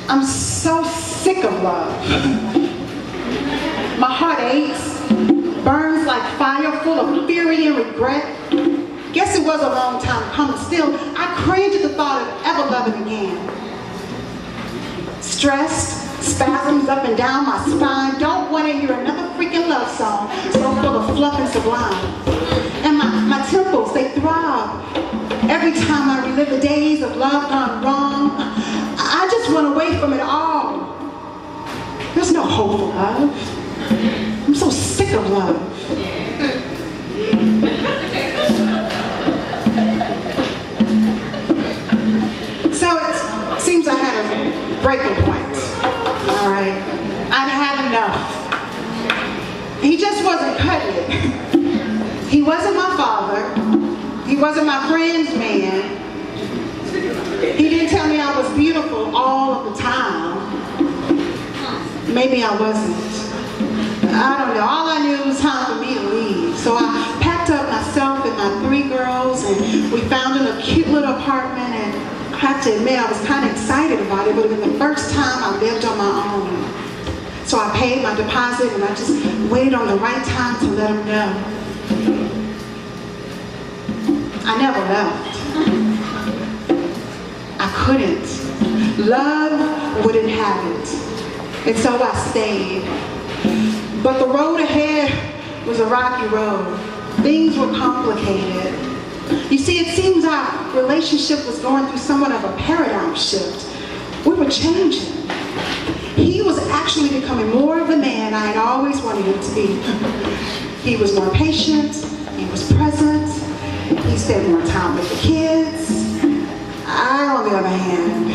I'm so sick of love. My heart aches, burns like fire, full of fury and regret. Guess it was a long time coming. Still, I cringe at the thought of ever loving again. Stressed, spasms up and down my spine. Don't want to hear another freaking love song so full of fluff and sublime. And my temples, they throb every time I relive the days of love gone wrong. I just run away from it all. There's no hope for love. I'm so sick of love. So it seems I had a breaking point. All right, I'd had enough. He just wasn't cutting it. He wasn't my father. He wasn't my friend's man. He didn't tell me I was beautiful all of the time. Maybe I wasn't. I don't know. All I knew it was time for me to leave. So I packed up myself and my 3 girls, and we found a cute little apartment, and I have to admit I was kind of excited about it. It would have been the first time I lived on my own. So I paid my deposit, and I just waited on the right time to let him know. I never left. I couldn't. Love wouldn't have it. And so I stayed. But the road ahead was a rocky road. Things were complicated. You see, it seems our relationship was going through somewhat of a paradigm shift. We were changing. He was actually becoming more of the man I had always wanted him to be. He was more patient. He was present. He spent more time with the kids. I, on the other hand,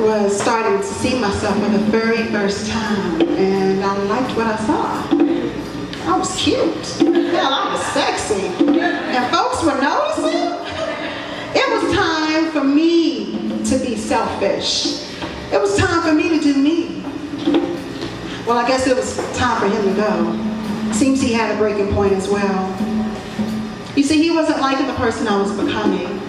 was starting to see myself for the very first time, and I liked what I saw. I was cute. Hell, I was sexy. And folks were noticing. It was time for me to be selfish. It was time for me to do me. Well, I guess it was time for him to go. Seems he had a breaking point as well. You see, he wasn't liking the person I was becoming.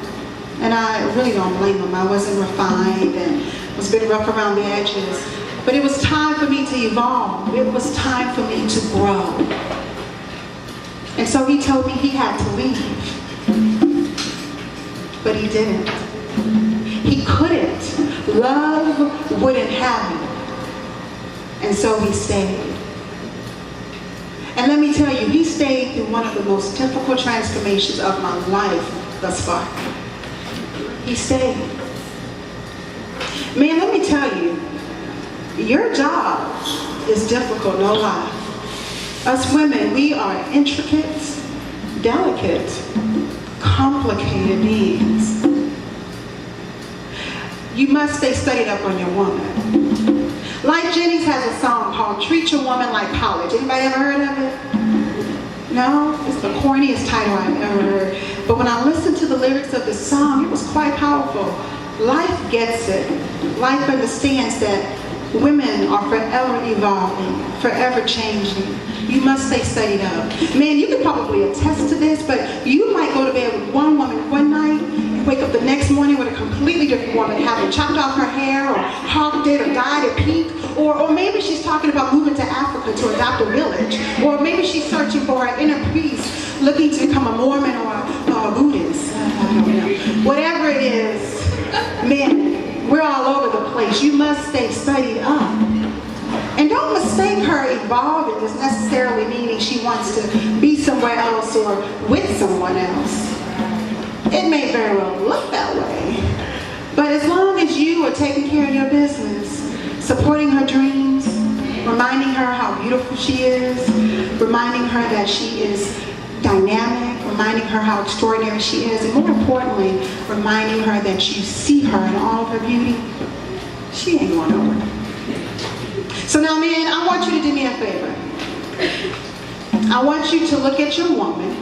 And I really don't blame him. I wasn't refined and was a bit rough around the edges. But it was time for me to evolve. It was time for me to grow. And so he told me he had to leave. But he didn't. He couldn't. Love wouldn't have it. And so he stayed. And let me tell you, he stayed through one of the most difficult transformations of my life thus far. He stayed. Man, let me tell you, your job is difficult, no lie. Us women, we are intricate, delicate, complicated beings. You must stay studied up on your woman. Life Jennings has a song called Treat Your Woman Like College. Anybody ever heard of it? No? It's the corniest title I've ever heard. But when I listened to the lyrics of this song, it was quite powerful. Life gets it. Life understands that women are forever evolving, forever changing. You must stay studied up. Man, you can probably attest to this, but you might go to bed with one woman one night and wake up the next morning with a completely different woman, having chopped off her hair or hawked it or dyed it pink, or maybe she's talking about moving to Africa to adopt a village, or maybe she's searching for her inner peace, looking to become a Mormon or a Buddhist. I don't know. Whatever it is, man, we're all over the place. You must stay studied up. And don't mistake her evolving as necessarily meaning she wants to be somewhere else or with someone else. It may very well look that way. But as long as you are taking care of your business, supporting her dreams, reminding her how beautiful she is, reminding her that she is dynamic, reminding her how extraordinary she is, and more importantly, reminding her that you see her in all of her beauty, she ain't going nowhere. So now, man, I want you to do me a favor. I want you to look at your woman.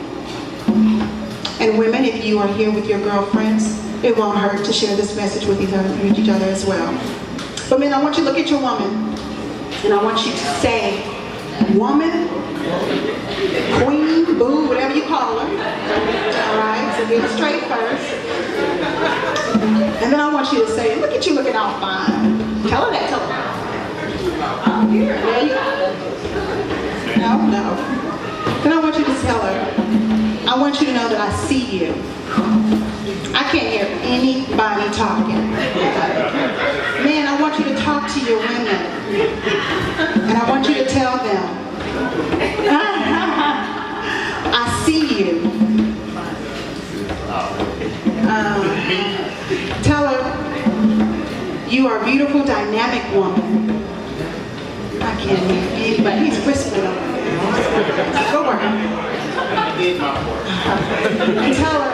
And women, if you are here with your girlfriends, it won't hurt to share this message with each other as well. But men, I want you to look at your woman, and I want you to say, woman, queen, boo, whatever you call her. All right, so get it straight first. And then I want you to say, look at you looking all fine. Tell her that. Tell her. Oh, here. There you go. No. Then I want you to tell her, I want you to know that I see you. I can't hear anybody talking. Man, I want you to talk to your women. And I want you to tell them, I see you. Tell her, you are a beautiful, dynamic woman. I can't hear anybody. He's whispering over there. Go work. And tell her,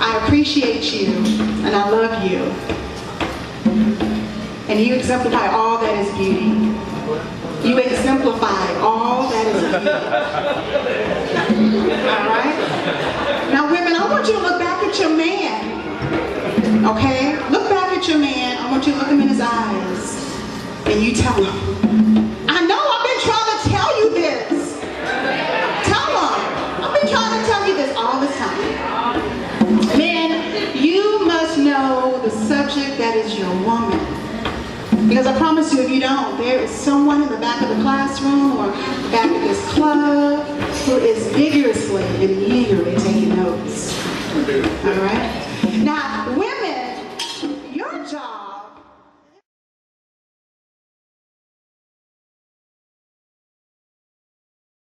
I appreciate you and I love you. And you exemplify all that is beauty. You exemplify all that is beauty. Alright? Now women, I want you to look back at your man. Okay? Look back at your man. I want you to look him in his eyes. And you tell him, I know I've been trying to tell you this. Tell him. I've been trying to tell you this all the time. Men, you must know the subject that is your woman. Because I promise you, if you don't, there is someone in the back of the classroom or back of this club who is vigorously and eagerly taking notes. All right?